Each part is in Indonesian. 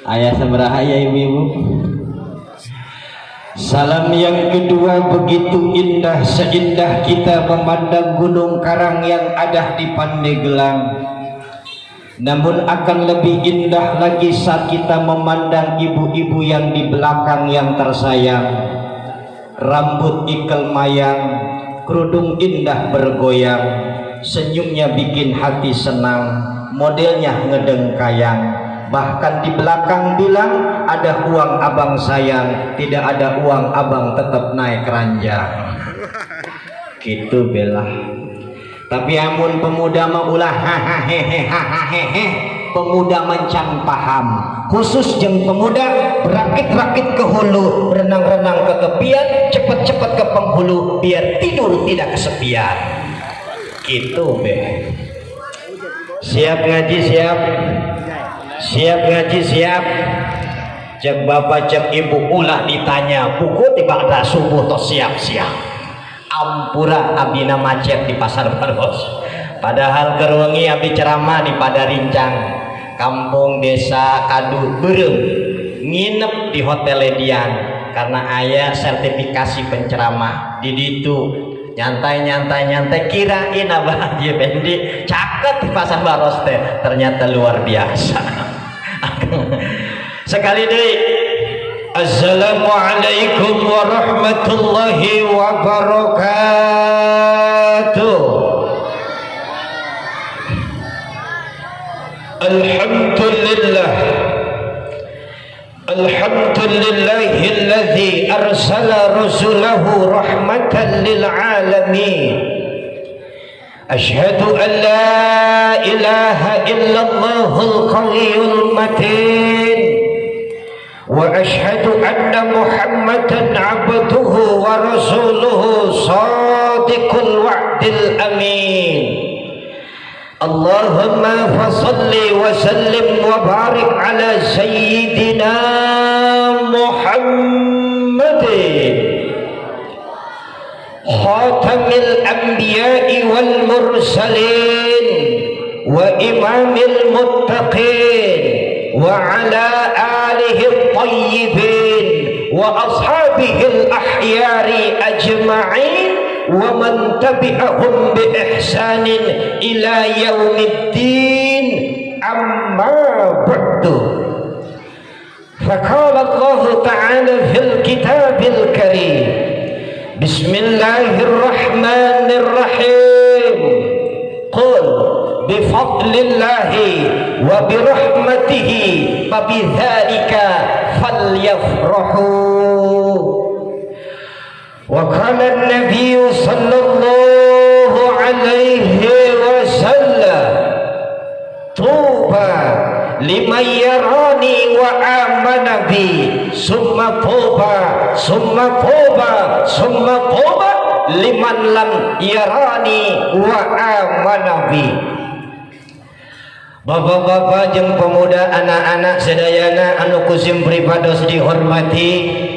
Ayah sabaraha ya ibu-ibu. Salam yang kedua, begitu indah seindah kita memandang gunung karang yang ada di Pandeglang. Namun akan lebih indah lagi saat kita memandang ibu-ibu yang di belakang yang tersayang. Rambut ikel mayang, kerudung indah bergoyang, senyumnya bikin hati senang, modelnya ngedengkayang. Bahkan di belakang bilang, ada uang abang sayang, tidak ada uang abang tetap naik ranjang. Gitu bela. Tapi amun pemuda mah ulah hahaha, pemuda mencang paham. Khusus jeung pemuda berakit-rakit ke hulu, berenang-renang ke tepian, cepet-cepet ke penghulu biar tidur tidak kesepian. Gitu be. Siap ngaji siap. Siap ngaji siap. Cek bapak cek ibu ulah ditanya pukul tiba ada subuh to siap-siap. Ampura abina macet di pasar Baros. Padahal gerwengi abi ceramah di Padarincang, kampung desa Kadu Berem, nginep di Hotel Edian karena ayah sertifikasi penceramah di ditu. Nyantai kirain abah dia bendi caket di pasar Baros teh, ternyata luar biasa. Sekali deui. Assalamualaikum warahmatullahi wabarakatuh. Alhamdulillah. Alhamdulillahilladzi arsala rasulahu rahmatan lil alamin. Asyhadu an la ilaha illallahul qawiyyul matin wa asyhadu anna muhammadan abduhu wa rasuluhu shadiqul wa'dil amin. Allahumma fasalli wa sallim wa barik ala sayyidina Muhammadin khatamil anbiya'i wal mursalin wa imamil muttaqin wa ala alihi at-tayyibin wa ashabihi al-ahyari ajma'in wa man tabi'ahum bi ihsanin ila yaumiddin. Amma ba'du. Faqala Allah ta'ala fil kitabil karim, Bismillahirrahmanirrahim. Qul bi fadlillahi wa bi rahmatihi fa bidzalika falyafrahu. Wa qala an-nabiy sallallahu alaihi wasallam, tuba liman yarani wa amana bi, summa tuba liman lam yarani wa amana bi. Bapak-bapak jeung pemuda, anak-anak sedayana anu kusim pribados dihormati,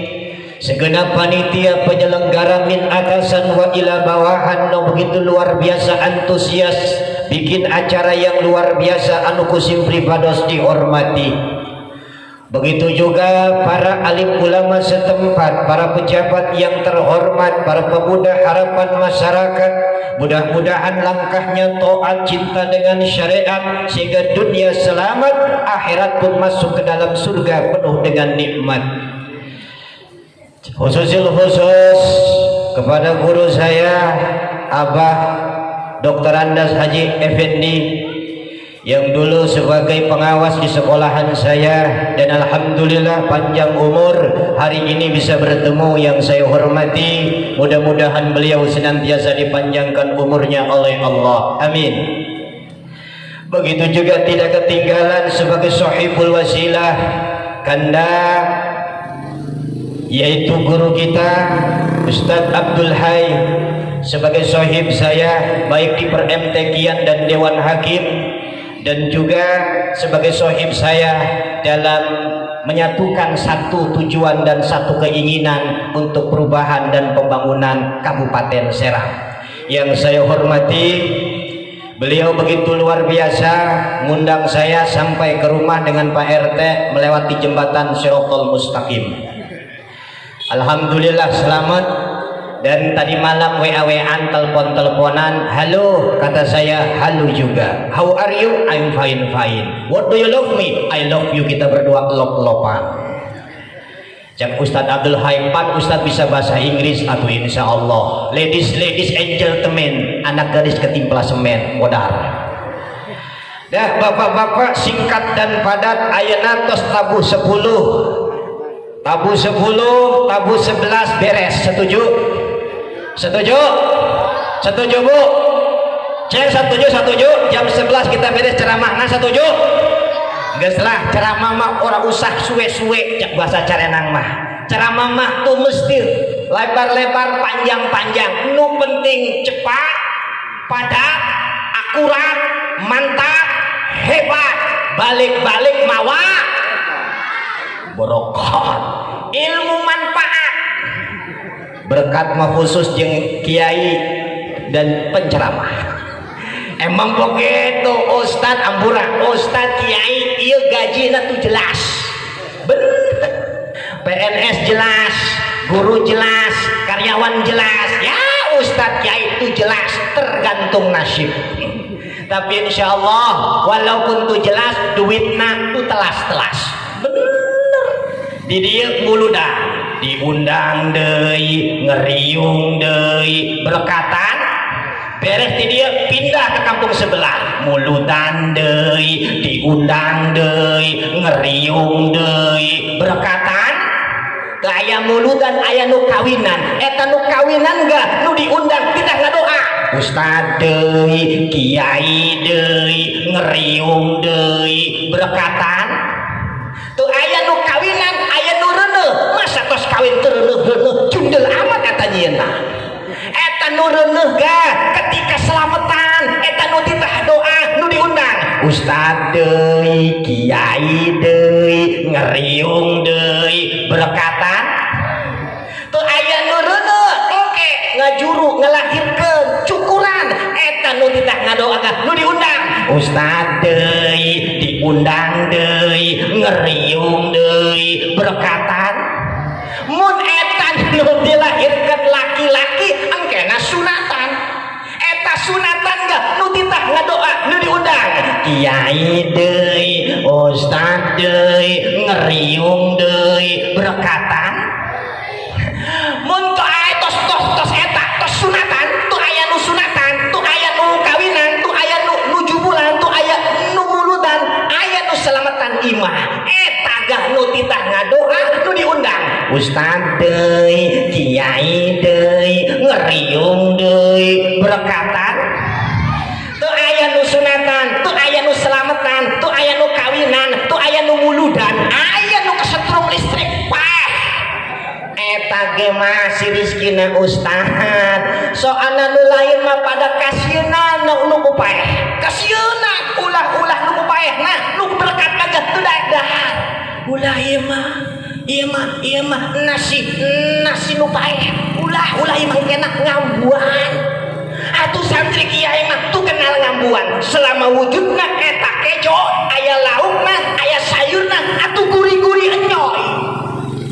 segenap panitia penyelenggara min atasan wa ila bawahan no begitu luar biasa antusias bikin acara yang luar biasa anu kusim pribados dihormati. Begitu juga para alim ulama setempat, para pejabat yang terhormat, para pemuda harapan masyarakat. Mudah-mudahan langkahnya taat, cinta dengan syariat, sehingga dunia selamat, akhirat pun masuk ke dalam surga penuh dengan nikmat. Khusus kepada guru saya Abah Dr. Andas Haji Effendi yang dulu sebagai pengawas di sekolahan saya, dan alhamdulillah panjang umur hari ini bisa bertemu yang saya hormati. Mudah-mudahan beliau senantiasa dipanjangkan umurnya oleh Allah, amin. Begitu juga tidak ketinggalan sebagai sahibul wasilah kanda, yaitu guru kita Ustadz Abdul Hai, sebagai sahib saya baik di Per-MT-Kian dan Dewan Hakim, dan juga sebagai sahib saya dalam menyatukan satu tujuan dan satu keinginan untuk perubahan dan pembangunan Kabupaten Serang. Yang saya hormati Beliau begitu luar biasa, ngundang saya sampai ke rumah dengan Pak RT melewati jembatan Shirathul Mustaqim. Alhamdulillah selamat. Dan tadi malam WA-WAan, telepon-teleponan, halo, kata saya, halo juga. How are you? I'm fine, fine. What do you love me? I love you. Kita berdua lop-lopan. Jak Ustadz Abdul Haipan, Ustadz bisa bahasa Inggris atau insya Allah. Ladies and gentlemen, anak gadis ketimpla semen, modal. Dah bapak-bapak, singkat dan padat, ayat tos tabuh 10. Tabuh 10, tabuh 11 beres. Setuju? Setuju? Setuju Bu? Cek setuju? Jam 11 kita beres ceramah. Nah setuju? Geus lah ceramah mah ora usah suwe-suwe, cek bahasa carenang mah. Ceramah mah tuh mesti lebar-lebar, panjang-panjang. Nu penting cepat, padat, akurat, mantap, hebat. Balik-balik mawa barokah. Ilmu manfaat. Berkat mah khusus jeung kiai dan penceramah. Emang begitu Ustadz Ambura, Ustadz Kiai, iya gajina tuh jelas, bener. PNS jelas, guru jelas, karyawan jelas, ya Ustadz Kiai itu jelas, tergantung nasib. Tapi insya Allah walaupun tuh jelas, duitna tuh telas-telas, bener. Di dia mulu dah diundang deui, ngeriung deui, berkatan beres di dia pindah ke kampung sebelah, muludan deui, diundang deui, ngeriung deui, berkatan teu aya muludan, aya nu kawinan. Eta nu kawinan gak nu diundang kita ngadoa, ustad deui, kiai deui, ngeriung deui, berkatan tuh aya nu kawinan, aya nu reuneuh, masa tos kawin teu reuneuh cundel amat eta nyieunna. Eta nu reuneuh ga ketika selamatan, eta nu titah doa nu diundang, ustad deui, kiai deui, ngeriung deui, berkatan tuh aya nu reuneuh oke ngajuru ngelahirkeun cukuran, eta nu titah ngadoakeun nu diundang, ustad deui, diundang deui, ngeriung deui, berkatan. Mun eta nu dilahirkeun laki-laki engkena sunatan, eta sunatan gak nu titah ngadoa nu diundang, kiai deui, ustad deui, ngeriung deui, berkatan. Mun tu aya tos eta tos sunatan, tu aya nu sunatan, tu aya nu kawinan, tu aya nu jubulan, tu aya nu muludan, aya nu selamatan imah, eta gah nu titah ngadoa nu diundang, ustad deui, kiai deui, ngeriung deui, berkatan. Tu aya nu sunatan, tu aya nu selamatan, tu aya nu kawinan, tu aya nu muludan, aya nu kesetrum listrik. Eta ge mah si rizkina ustad, soalna nu lain mah pada kasieuna nu kupaeh, kasieuna ulah-ulah nu kupaehna nu berkat aja teu daek-daek. Ulah ieu mah nasi nu paeh, ulah ieu mah kena ngambuan. Atuh santri kiai mah tuh kenal ngambuan, selama wujudna eta kejo, aya laukna, aya sayurna, atuh gurih-gurih enyoy.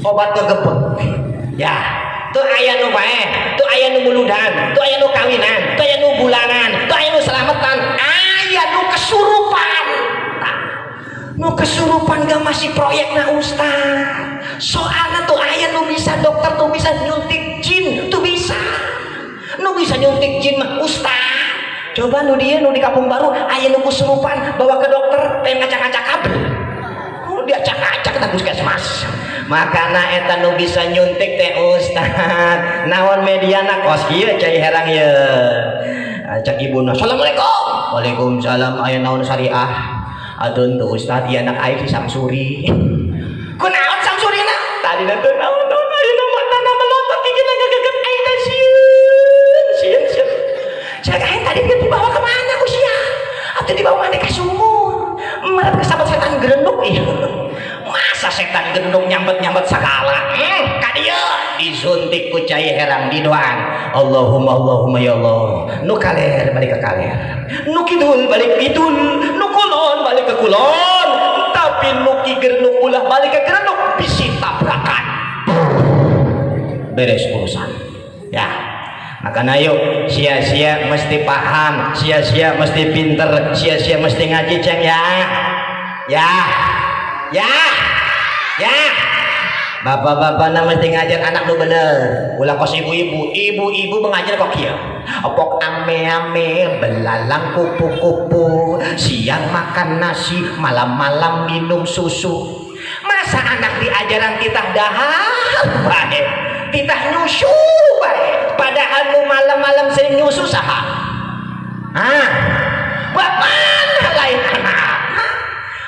Obat kegebek. Ya, tuh aya nu paeh, tuh aya nu muludan, tuh aya nu kawinan, tuh aya nu bulanan, tuh aya nu selamatan, aya nu kesurupan. Nu kesurupan gak masih proyekna ustad. Soalnya tuh aya nu bisa dokter tuh bisa nyuntik jin, tuh bisa. Nu bisa nyuntik jin mah ustad. Coba nu dia nu di Kampung Baru aya nu kesurupan bawa ke dokter pengen ngacak-ngacak kabel. Dia acak-acak ke puskesmas. Makana eta nu bisa nyuntik teh ustad. Naon mediana kos kieu cai herang ye. Acak ibuna. Assalamualaikum. Waalaikumsalam. Aya naon syariah? Aduh tuh ustad ieu anak aing si Samsuri. Kunaon Samsurina? Tadi teh naon aya nama tanah melotot gigina geget aing teh sieun. Cek aing tadi dia dibawa kemana ku sia? Atuh dibawa mana ka sumur. Meureun kesabat setan gerenduk ieu. Masa setan gendong nyambet-nyambet segala ka dieu disuntik ku cai herang di doang Allahumma ya Allah nu kaler balik ke kaler nu kidul balik kidul nu kulon balik ke kulon tapi nu kiger nu ulah balik ke gerenuk bisi tabrakan beres urusan ya. Makanya yuk sia-sia mesti paham, sia-sia mesti pinter, sia-sia mesti ngaji ceng ya. Bapak-bapak mesti ngajar anak lu bener. Ulah kos ibu-ibu mengajar kok kieu. Opok ame-ame, belalang kupu-kupu, siang makan nasi, malam-malam minum susu. Masa anak diajaran titah dahar baik, titah nyusu baik. Padahal nu malam-malam sering nyusu saha. Bagaimana lain anak?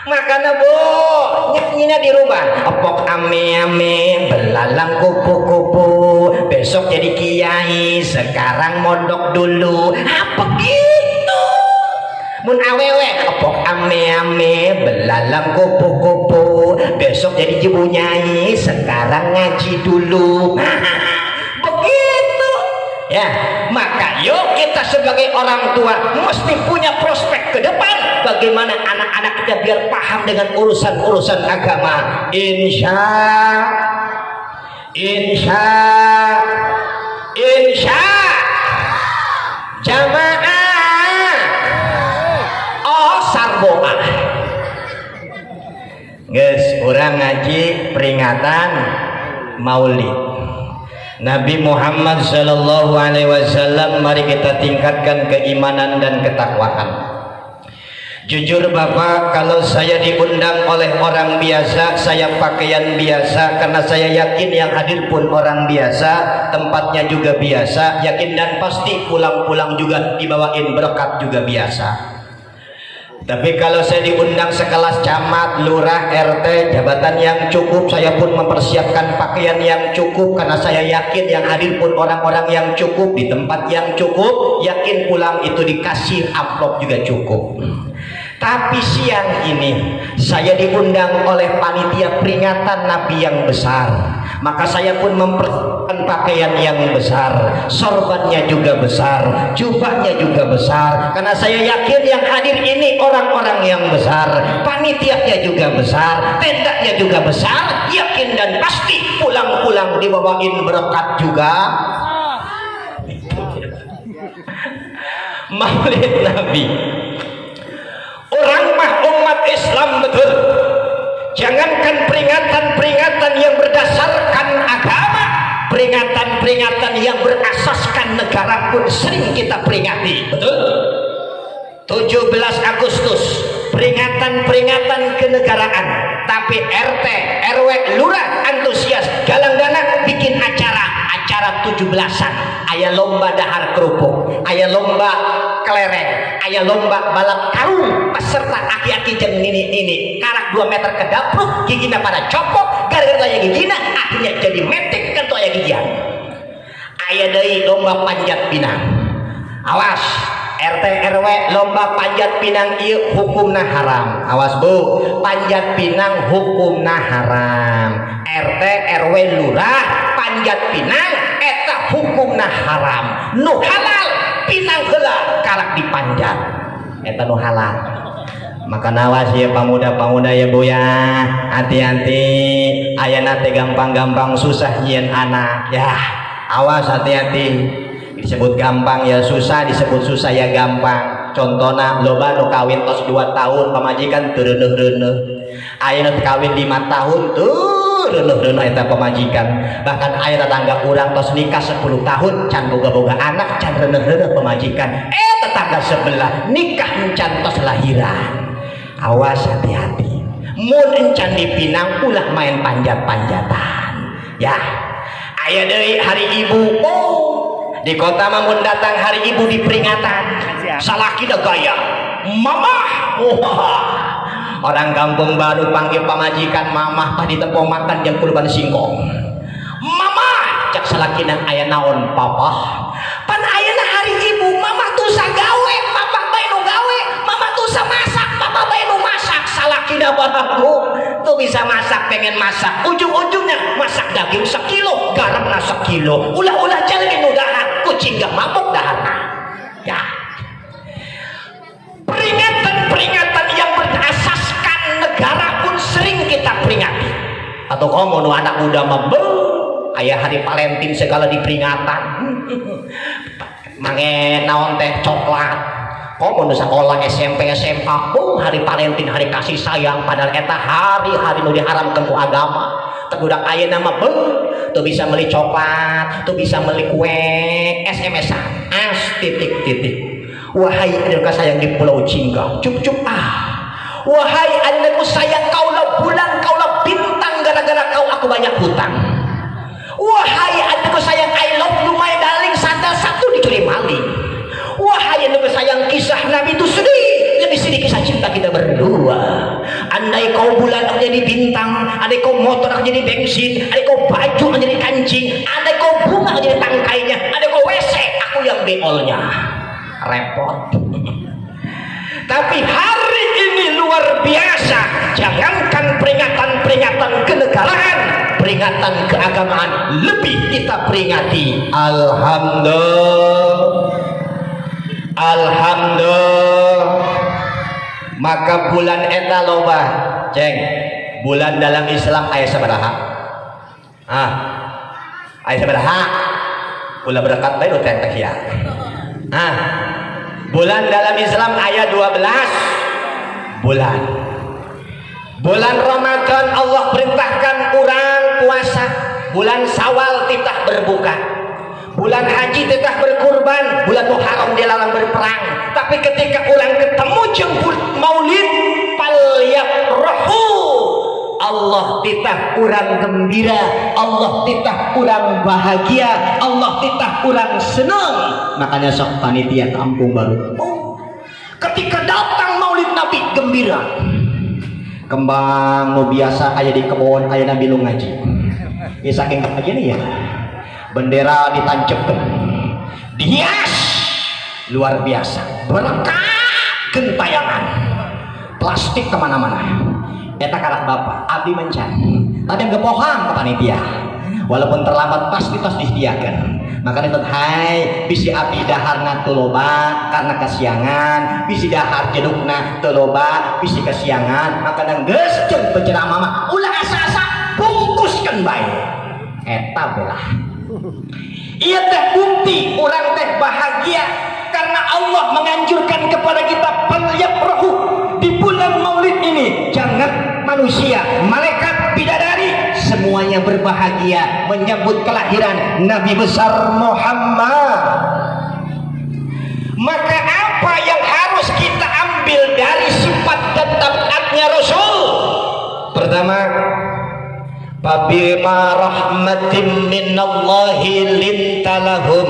Makanya bu, nyanyinya di rumah. Opok ame-ame, belalang kupu-kupu, besok jadi kiai, sekarang mondok dulu. Apa gitu? Mun awewe, opok ame-ame, belalang kupu-kupu, besok jadi jibu nyai, sekarang ngaji dulu. Begitu. Ya, maka yuk kita sebagai orang tua mesti punya prospek ke depan bagaimana anak-anak kita biar paham dengan urusan-urusan agama. Insya jamaah sarboah. Guys, orang ngaji peringatan Maulid Nabi Muhammad sallallahu alaihi wasallam. Mari kita tingkatkan keimanan dan ketakwaan. Jujur Bapak, kalau saya diundang oleh orang biasa, saya pakaian biasa karena saya yakin yang hadir pun orang biasa, tempatnya juga biasa, yakin dan pasti pulang-pulang juga dibawain berkat juga biasa. Tapi kalau saya diundang sekelas camat, lurah, RT, jabatan yang cukup, saya pun mempersiapkan pakaian yang cukup karena saya yakin yang hadir pun orang-orang yang cukup di tempat yang cukup, yakin pulang itu dikasih amplop juga cukup. Tapi siang ini saya diundang oleh panitia peringatan Nabi yang besar, maka saya pun mempersiapkan pakaian yang besar, sorbannya juga besar, jubahnya juga besar, karena saya yakin yang hadir ini orang-orang yang besar, panitianya juga besar, tendanya juga besar, yakin dan pasti pulang-pulang dibawain berkat juga. Maulid Nabi, orang mah umat Islam betul. Jangankan peringatan-peringatan yang berdasarkan agama, peringatan-peringatan yang berasaskan negara pun sering kita peringati, betul? 17 Agustus peringatan-peringatan kenegaraan, tapi RT, RW, lurah antusias galang dana bikin acara 17-an, aya lomba dahar kerupuk, aya lomba kelereng, aya lomba balap karung, peserta aki-aki jeung nini karak 2 meter ke dapruk, gigina pada copok, gara-gara aya gigina akhirnya jadi metik kan aya gigian. Aya deui lomba panjat pinang. Awas, RT RW lomba panjat pinang ieu hukumna haram. Awas Bu, panjat pinang hukumna haram. RT RW lurah panjat pinang eta hukumna haram. Nu halal pinang heula karak dipanjat. Eta nu halal. Maka nawas ya pemuda-pemuda ya Bu ya, hati-hati. Ayana teh gampang-gampang susah nyieun anak ya. Awas hati-hati. Disebut gampang ya susah, disebut susah ya gampang. Contohna loba nu kawin tos 2 tahun pamajikan teu reuneuh-reuneuh. Aya nu kawin 5 tahun tuh reuneuh-reuneuh eta pamajikan. Bahkan aya tetangga urang tos nikah 10 tahun can boga-boga anak can reuneuh-reuneuh pamajikan. Tetangga sebelah nikah can tos lahiran. Awas hati-hati. Mun encan dipinang ulah main panjat-panjatan. Ya. Aya deui hari ibu. Di kota Mamun datang hari ibu di peringatan. Salaki da gaya. Mamah. Orang kampung baru panggil pamajikan mamah tadi tepung makan yang kurban singkong. Mamah, cak salakina aya naon papa. Pan ayeuna hari ibu mamah tuh sagawe, papa bae nu gawe, mamah tuh masak, papa bae nu masak. Salakina punya balaku tuh bisa masak, pengen masak, ujung-ujungnya masak daging sekilo, garam na sekilo, ulah-ulah jalan mudahan kucing gak mabuk dahana. Ya, peringatan-peringatan yang berasaskan negara pun sering kita peringati. Atau kamu nu anak muda mabel ayah hari Valentine segala diperingatan. Mange naon teh coklat. Kamu nu sekolah SMP SMA, hari Valentine hari kasih sayang, padahal eta hari-hari nu diharamkeun ku agama. Teu budak ayeuna mah tuh bisa beli coklat, tuh bisa beli kue, SMS-an, titik-titik. Wahai anak sayang di Pulau Jingga, cup-cup Wahai anakku sayang, kaulah bulan, kaulah bintang, gara-gara kau aku banyak hutang. Wahai anakku sayang, I love you my darling, sandal satu dicuri maling. Wahai anakku sayang, kisah Nabi itu sedih, lebih sedih kisah cinta kita berdua. Andai kau bulan aku jadi bintang, andai kau motor aku jadi bensin, andai kau baju aku jadi kancing, andai kau bunga aku jadi tangkainya, andai kau WC aku yang beolnya. Repot. Tapi hari ini luar biasa. Jangankan peringatan-peringatan kenegaraan, peringatan keagamaan lebih kita peringati. Alhamdulillah. Maka bulan eta loba, ceng. Bulan dalam Islam aya sabaraha? Aya sabaraha? Ulah berkat bae nu teh ya. Bulan dalam Islam ayat 12 bulan. Bulan Ramadan Allah perintahkan orang puasa. Bulan Syawal titah berbuka. Bulan haji titah berkurban. Bulan Muharram dilarang berperang. Tapi ketika orang ketemu jemput maulid falyafrahu, Allah titah kurang gembira, Allah titah kurang bahagia, Allah titah kurang senang. Makanya sok panitia kampung baru. Ketika datang maulid Nabi gembira. Kembang nu biasa aya di kebon aya Nabi lu ngaji. Ieu saking bahagia ya. Bendera ditancepkeun. Dihias luar biasa. Berkah gentayangan. Plastik kemana-mana. Eta karak bapak abdi mencan ada gepohang ke panitia walaupun terlambat pasti tos disediakan. Maka itu hai bisi abdi daharna teu loba karena kasiangan, bisi dahar jedukna teu loba bisi kasiangan, maka nang geus jeung penceramah mah ulah asa-asa bungkuskeun bae. Eta belah. Ieu teh bukti urang teh bahagia karena Allah menganjurkan kepada kita falyafrahu di bulan maulid ini. Jangan manusia, malaikat, bidadari semuanya berbahagia menyambut kelahiran Nabi besar Muhammad. Maka apa yang harus kita ambil dari sifat dan tabiatnya Rasul? Pertama, fabima rahmatin minallahi lintalahum.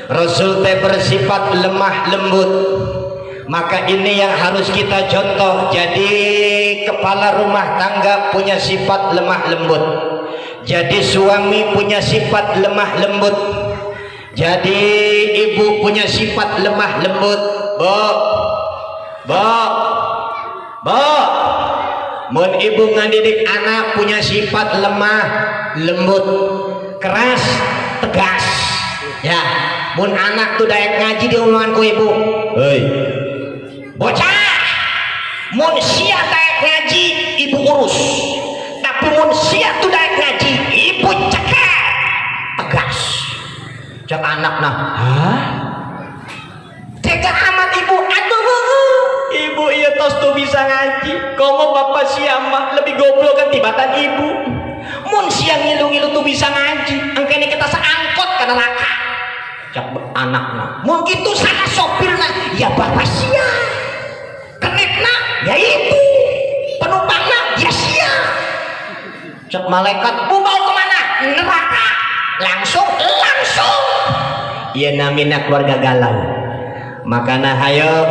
Rasul teh bersifat lemah lembut. Maka ini yang harus kita contoh. Jadi kepala rumah tangga punya sifat lemah lembut. Jadi suami punya sifat lemah lembut. Jadi ibu punya sifat lemah lembut. Mun ibu ngadidik anak punya sifat lemah lembut, keras, tegas. Ya, mun anak tuh daek ngaji di omongan ku ibu. Hei, bocah, mun sia daek ngaji ibu urus. Tapi mun sia tuh daek ngaji ibu cekak, tegas. Cek anak nah, tega amat ibu, aduh. Ibu iya tos tuh bisa ngaji. Komo bapak siamah lebih goblok kan tibatan ibu. Mun siang ngilu-ngilu tuh bisa ngaji. Angkene kita seangkot ke neraka. Cak anakna. Mun gitu sana sopirna ya bapak sia. Kenekna ya ibu. Penumpangna ya sia. Cak malaikat mau kemana? Neraka. Langsung. Iya namina keluarga galau. Makanya hayo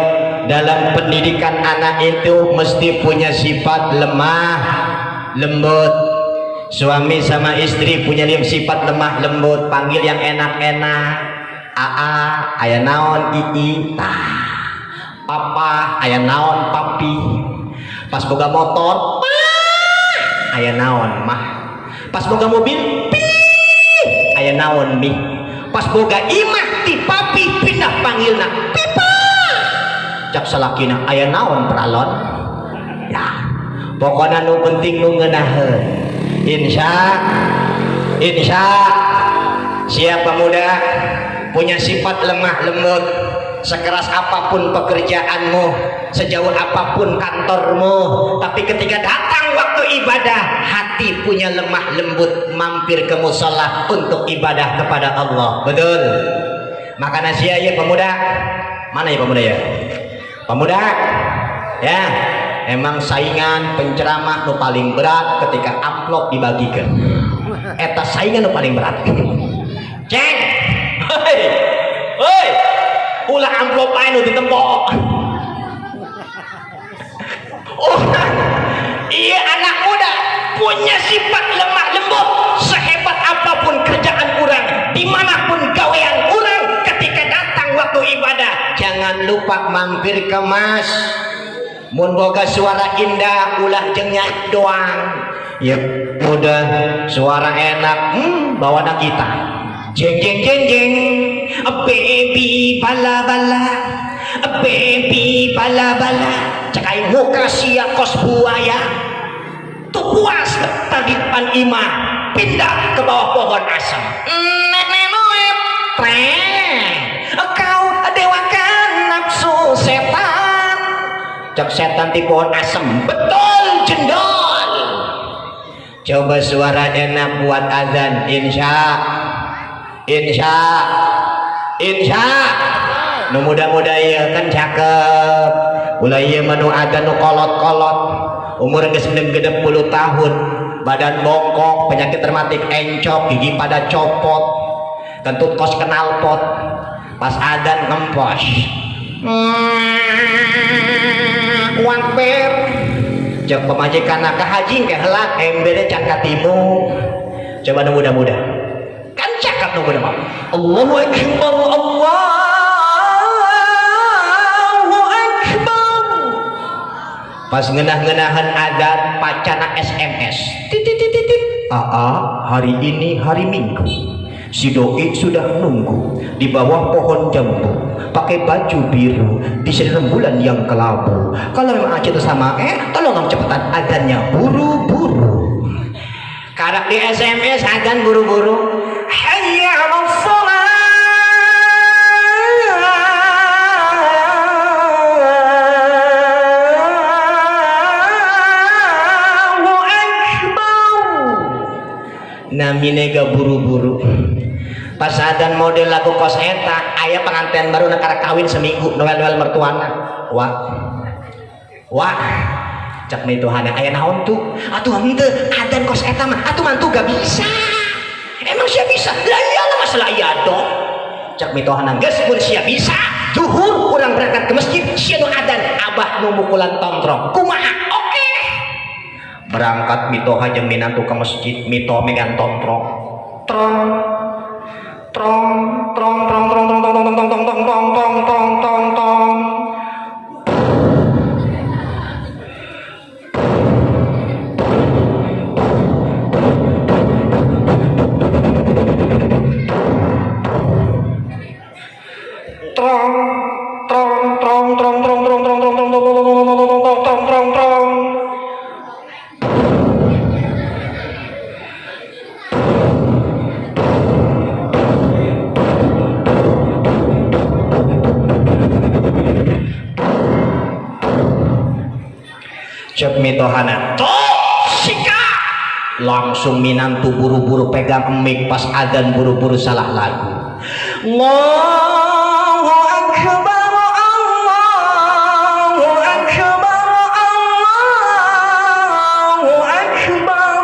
dalam pendidikan anak itu mesti punya sifat lemah lembut. Suami sama istri punya sifat lemah lembut, panggil yang enak-enak. Aya naon ii tah. Papa aya naon papi. Pas boga motor, aya naon mah. Pas boga mobil, aya naon mi. Pas boga imah ti papi pindah panggilna pipa. Cak salakina aya naon pralon. Ya, pokoknya nu penting nu ngeunaheun. Insya siapa muda punya sifat lemah lembut, sekeras apapun pekerjaanmu, sejauh apapun kantormu, tapi ketika datang waktu ibadah, hati punya lemah lembut, mampir ke mushola untuk ibadah kepada Allah. Betul. Makanya sia ya pemuda, mana ya pemuda ya? Pemuda, ya, emang saingan penceramah nu paling berat ketika amplop dibagikan. Eta saingan nu paling berat. Ceng, hei, ulah amplop aja nu ditempok. Iya anak muda punya sifat lemah lembut, sehebat apapun kerjaan kurang, dimanapun gawean kurang, ketika datang waktu ibadah, jangan lupa mampir ke mas. Mun boga suara indah, ulah jeung nyanyi doang. Ya udah suara enak, bawa kita. Jeng jeng jeng jeng, baby bala bala, baby bala bala. Cakai muka sia kos buaya, tuh puas tadi pan imah pindah ke bawah pohon asam. Nenek kau dewakan nafsu setan. Cak setan di pohon asam, betul jendol. Coba suara enak buat azan, insya. Nu muda-muda ya kan cakep. Ulah ieu mah nu adzan nu kolot-kolot. Umur geus 60 tahun, badan bongkok, penyakit rematik encok, gigi pada copot, kentut kos knalpot. Pas adzan ngempos. Wakber. Cek pemajikan ka haji ke heula embere can ka timu. Coba nu muda-muda. Kan cakep nu muda mah. Allahu akbar, Allahu akbar. Pas ngeunah-ngeunahan adzan pacana SMS. Titit. Hari ini hari Minggu. Si doi sudah nunggu di bawah pohon jambu, pakai baju biru di rembulan yang kelabu. Kalau memang Aceh itu sama, tolong cepetan adzannya buru-buru. Karak di SMS adzan buru-buru. Hayya 'alas shalah. Allahu akbar. Namine buru-buru. Pas adzan model lagu kos eta, aya pengantin baru nekara kawin seminggu, noel-noel mertuana. Wah, cak mituhana aya naon tuh? Atuh henteu adzan kos eta mah, atuh mantu gak bisa. Emang sia bisa? Lah iyalah masalah iya dong. Cak mituhana geus pun sia bisa. Zuhur urang berangkat ke masjid, sia nu adzan, abah nu mukulan tontrong. Kumaha? Oke. Berangkat mitoha jeung minantu ke masjid, mito megan tontrong. Trong trong trong trong trong trong trong trong trong trong trong trong trong trong. Cek mitohana sika langsung minantu buru-buru pegang mic pas adzan buru-buru salah lagu. Allahu akbar, Allahu akbar, Allahu akbar.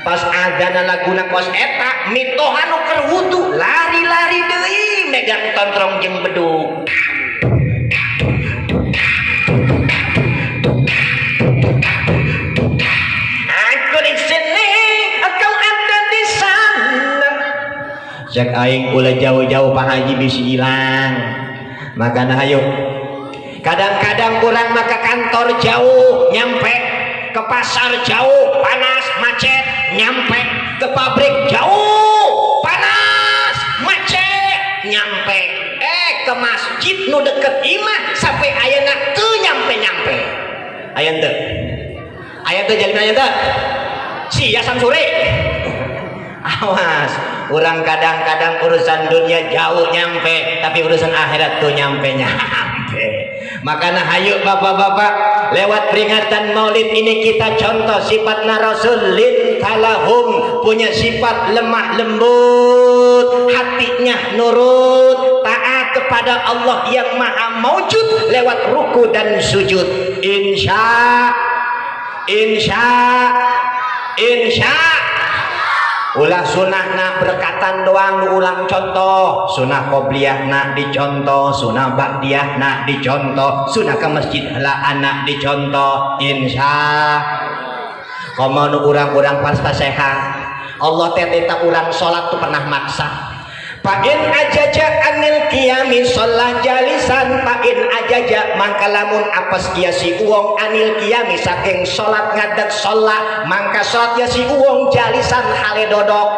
Pas adzan laguna kos eta mitohan nu keur wudu lari-lari deui megang tontrong jeung bedug. Cek aing ulah jauh-jauh Pak Haji bisi hilang. Makana hayu Kadang-kadang orang maka kantor jauh nyampe, ke pasar jauh panas macet nyampe, ke pabrik jauh panas macet nyampe, ke masjid nu deket imah sampai ayeuna teu nyampe-nyampe. Aya teu? Aya teu jalina aya teu? Sia samsure. Awas, orang kadang-kadang urusan dunia jauh nyampe, tapi urusan akhirat tuh nyampe-nyampe. Makanya hayu bapak-bapak, lewat peringatan maulid ini kita contoh sifatna Rasul lintalahum, punya sifat lemah lembut, hatinya nurut, taat kepada Allah yang maha maujud lewat ruku dan sujud. Insya ulah sunahna berkatan doang ulang contoh, sunah qobliyahna dicontoh, sunah ba'diyahna dicontoh, sunah ke masjid heula anak dicontoh. Insya komo urang-urang pas sehat Allah teteta urang salat tuh pernah maksa. Pain ajaja anil qiyami sholat jalisan, pain ajaja mangka lamun apes kieu si uwong anil qiyami saking sholat ngadeg sholat, mangka sholat ya si uwong jalisan hale dodok.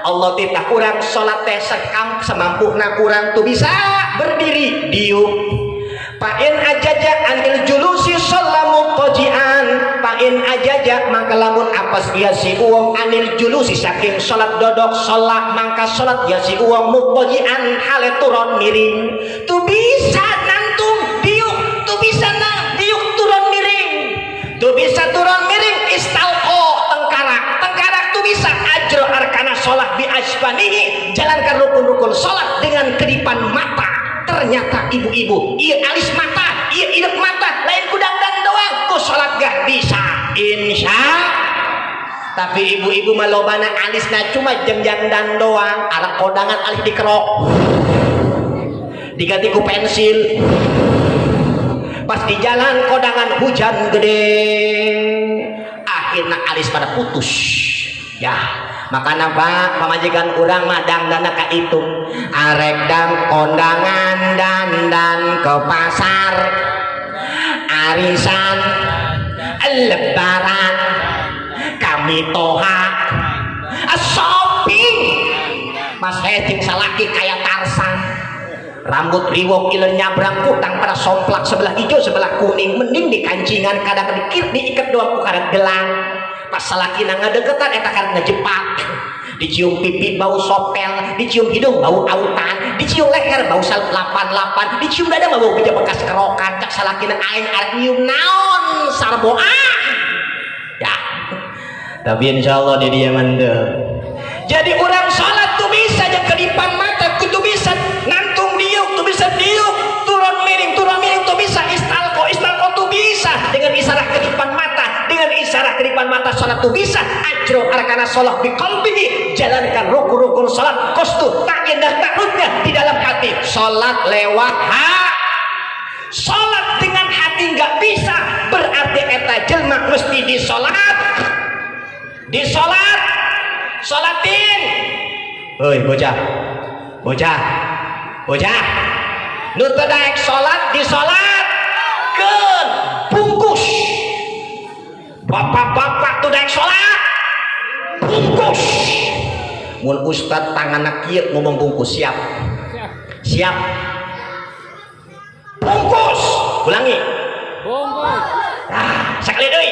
Allah titah kurang sholat teh sekam semampuna kurang tuh bisa berdiri diuk. Pain ajaja anil julusi sholamu qojian, pain ajaja mangka lamun apes ya si uwong anil julusi saking sholat dodok sholat, mangka sholat ya si uwong muqojian hale turun miring. Tu bisa nantung diuk, tu bisa diuk turun miring, tu bisa turun miring istalqo tengkarak tu bisa ajro arkana sholat bi asbanihi, jalankan rukun-rukun sholat dengan kedipan mata. Ternyata ibu-ibu iya alis mata, iya idep mata, lain kudangdang doang ku sholat gak bisa. Insya tapi ibu-ibu malobana alisna cuma jeng-jangdan doang, anak kodangan alis dikerok diganti ku pensil, pas di jalan kodangan hujan gede akhirnya alis pada putus ya. Makanya Pak pamajikan urang mah dangdana ka itu arek dang kondangan dandan ke pasar arisan lebaran kami toha shopping mas hecing salaki kayak Tarsan, rambut riwok iler nyabrang kutang pada somplak sebelah hijau sebelah kuning, mending di kancingan kadang dikir diikat doang ku karet gelang. Pas salaki na ngadegetan eta kan ngejepak, dicium pipi bau sopel, dicium hidung bau autan, dicium leher bau sal 88, dicium dada bau bija bekas kerokan. Cak salaki na aing arek nyium naon sarboa ya. Tapi insyaallah di dia mande. Jadi orang salat tuh bisa aja kedipan mata, tuh bisa nantung diuk, tuh bisa diuk turun miring tuh bisa istalqo tuh bisa dengan isyarat kedipan mata, dengan isyarat kedipan mata salat tuh bisa ajro arkana salat bi qalbihi, jalankan rukun-rukun salat kostu tak indah takutnya di dalam hati. Salat lewat salat dengan hati nggak bisa, berarti eta jelma mesti sholatin. Hei bocah nu teu daek sholat disolatkeun bungkus. Bapak-bapak teu daek sholat bungkus. Mun ustad tanganna kieu ngomong bungkus siap bungkus. Ulangi bungkus. Nah sakali deui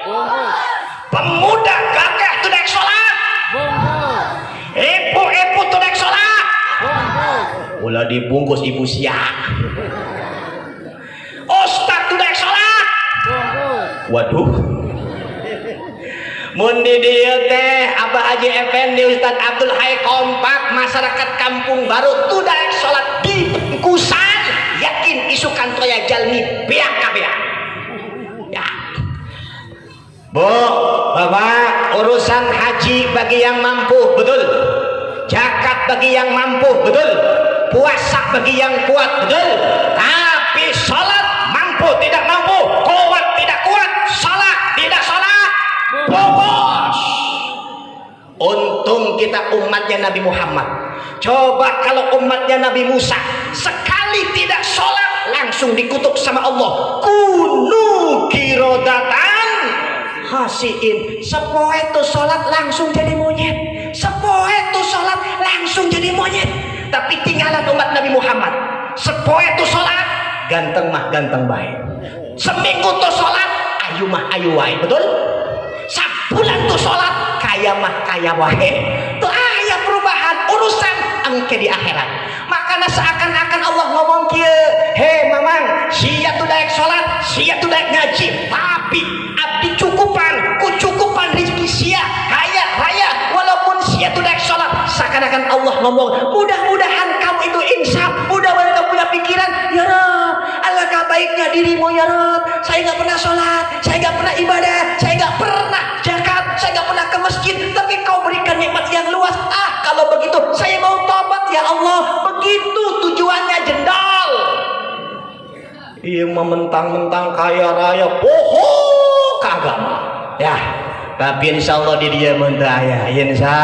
bungkus. Pemuda gagah teu daek sholat bungkus. Ibu teu daek sholat bungkus. Ulah dibungkus ibu siap. Ustad teu daek sholat bungkus. Waduh. Mun di dieu teh Abah Haji Effendi Ustad Abdul Hai kompak masyarakat Kampung Baru teu daek sholat dibungkusan, yakin isukan toya jalmi beak kabeh. Ya. Bu, Bapak, urusan haji bagi yang mampu, betul. Zakat bagi yang mampu, betul. Puasa bagi yang kuat, betul. Tapi salat mampu tidak mampu, kuat tidak kuat, salat tidak salat, bobos. Untung kita umatnya Nabi Muhammad. Coba kalau umatnya Nabi Musa sekali tidak sholat langsung dikutuk sama Allah, kunu kirodatan khasiin. Sepoe tuh sholat langsung jadi monyet, sepoe tuh sholat langsung jadi monyet. Tapi tinggalan umat Nabi Muhammad, sepoe tuh sholat ganteng mah ganteng baik, seminggu tuh sholat ayu mah ayu wae, betul? Sabulan tuh sholat kaya mah kaya wae. Tuh aya perubahan urusan engke di akhirat. Makanya seakan-akan Allah ngomong kieu, he mamang, sia tuh daek sholat, sia tuh daek ngaji, tapi abdi cukupan, kucukupan rezeki sia kaya raya walaupun sia tuh daek sholat. Seakan-akan Allah ngomong, mudah-mudahan kamu itu insaf, mudah-mudahan kamu punya pikiran, ya Rabb, alangkah baiknya dirimu ya Rabb, saya nggak pernah sholat, saya nggak pernah ibadah, saya nggak pernah zakat, saya nggak pernah ke masjid, tapi kau berikan nikmat yang luas. Kalau begitu saya mau tobat ya Allah. Begitu tujuannya jendal. Iya mentang-mentang kaya raya bohong ke agama ya, tapi insya Allah di dia mendaya, insya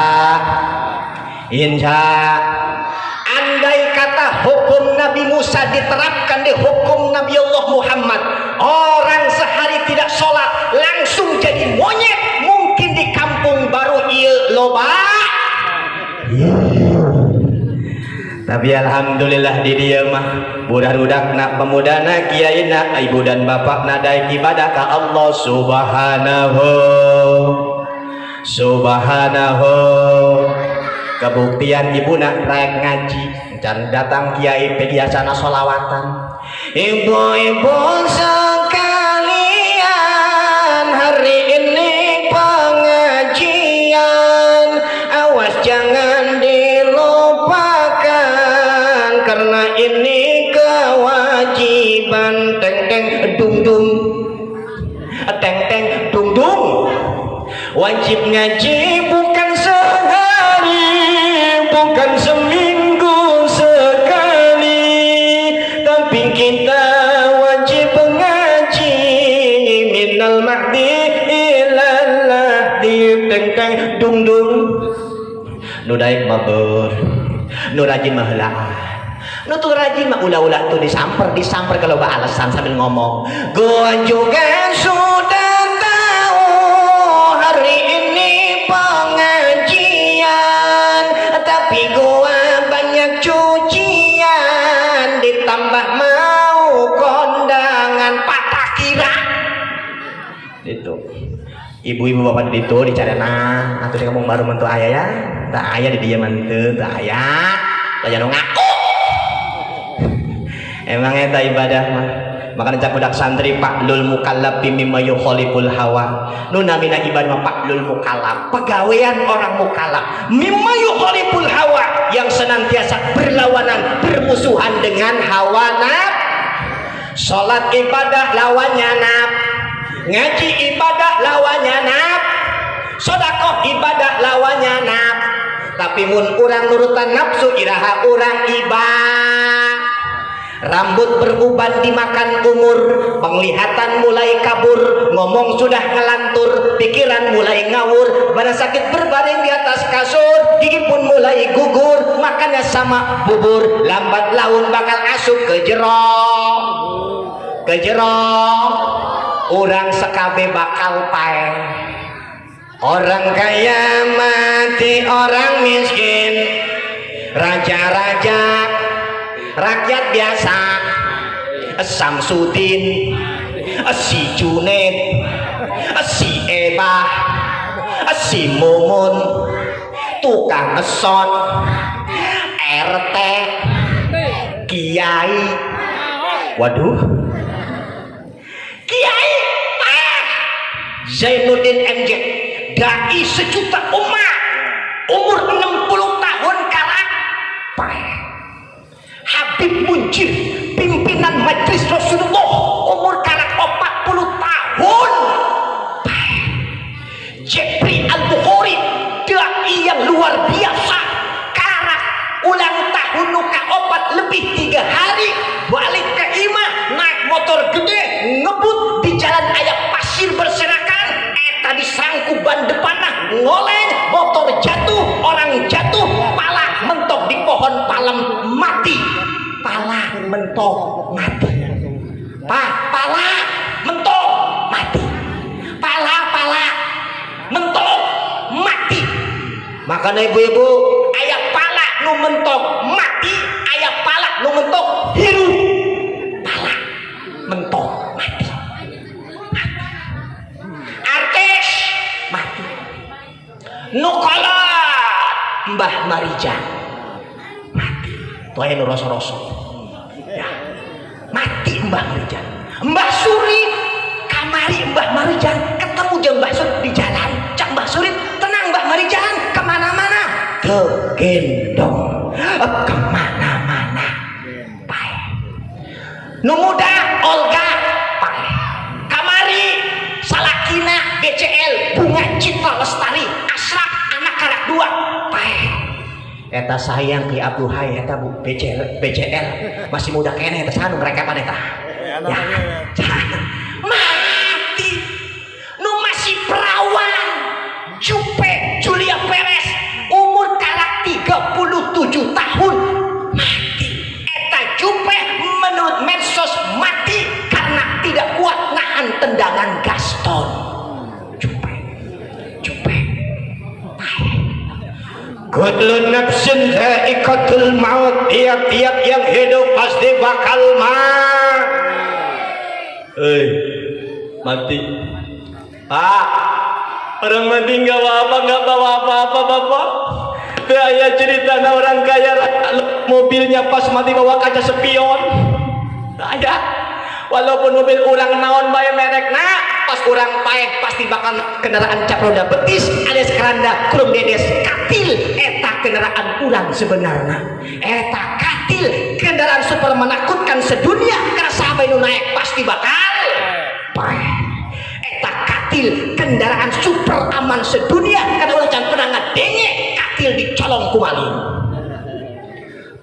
andai kata hukum Nabi Musa diterapkan di hukum Nabi Allah Muhammad, orang sehari tidak sholat langsung jadi monyet, mungkin di kampung baru iya loba. Tapi alhamdulillah di dia mah budak-budak nak pemuda nak kiai nak ibu dan bapak nak daik ibadah ke Allah subhanahu. Kebuktian ibu nak rek ngaji dan datang kiai biasana sholawatan. Ibu-ibu sekalian, hari ini pengajian, awas jangan dilupakan karena ini kewajiban. Teng teng dung dung, teng teng dung dung. Wajib ngaji bukan sehari, bukan seminggu sekali, tapi kita wajib mengaji minal mahdi ilal lahdi. Teng teng dung dung. Nu daek mabur, nu rajin mah heulaan, nu tuh rajin mah ulah-ulah tuh disamper kalau alasan sambil ngomong. Gua juga sudah tahu hari ini pengajian, tapi gua banyak cucian, ditambah mau kondangan patah kira. Itu ibu-ibu bapak itu dicarana atau di kampung baru mentu ayah ya, tak ayah di dia mentu tak ayah, tak jangan ngaku. Emang eta ibadah mah. Makanya cak budak santri Paklul Mukallaf mimma yukhaliful hawa. Nu namina ibadah Paklul Mukallaf, pegawaian orang mukallaf mimma yukhaliful hawa, yang senantiasa berlawanan bermusuhan dengan hawa nafsu. Salat ibadah lawannya nafsu, ngaji ibadah lawannya nafsu, sedekah ibadah lawannya nafsu. Tapi mun urang nurutan nafsu iraha urang ibadah. Rambut beruban dimakan umur, penglihatan mulai kabur, ngomong sudah ngelantur, pikiran mulai ngawur, badan sakit berbaring di atas kasur, gigi pun mulai gugur, makannya sama bubur, lambat laun bakal asup ke jero, orang sekabe bakal pae. Orang kaya mati orang miskin, raja-raja rakyat biasa, Samsudin, si Junet, si Ebah, si Mumun, tukang eson, RT, Kiai, waduh, Kiai, Zainuddin MJ, dai sejuta umat, umur 60 tahun karak, Habib Muncir, pimpinan Majelis Rasulullah, umur kanak 40 tahun. Jeffrey Al-Bukhari, dai yang luar biasa, karak ulang tahun nuka opat lebih 3 hari, balik ke imah naik motor gede, ngebut di jalan ayam pasir berserakan, eta disangku ban depanah ngoleng, motor jatuh, orang jatuh, pala mentok di pohon palem mati. Pala Makanya ibu-ibu, aya pala nu mentok mati, aya pala nu mentok hidup. Pala mentok mati. Artis mati. Nu kolot Mbah Marijan mati. Tuh aya nu rosok-rosok. Ya. Mati Mbah Marijan. Mbah Suri kamari Mbah Marijan ketemu jeung Mbah Suri di jalan. Cak Mbah Suri, tenang Mbah Marijan, kemana-mana tegendong kemana-mana pae. Nu muda Olga pae. Kamari salakina BCL Bunga Citra Lestari Asraf anak karak 2 pae. Eta sayang Ki Abdul Hai eta Bu BCL masih muda kene eta sanu mereka pada eta. Ya. Mati. Nu masih perawan Jupe Julia Perez umur karak 37 tahun mati. Eta Jupe menurut medsos mati karena tidak kuat nahan tendangan Gaston. Jupe Kullu nafsin dha'iqatul maut, tiap-tiap yang hidup pasti bakal mati. Pak, orang mati nggak bawa apa-apa Bapak. Kayak cerita orang kaya mobilnya pas mati bawa kaca spion. Ada. Walaupun mobil orang naon bae merekna, pas orang paeh pasti bakal kendaraan cap roda betis alias keranda kurum dedes katil. Eta kendaraan urang sebenarnya. Eta katil kendaraan super menakutkan sedunia karena sahabat nu naik pasti bakal paeh. Eta katil kendaraan super aman sedunia karena orang jangan pernah ngadenge katil dicolong ku maling.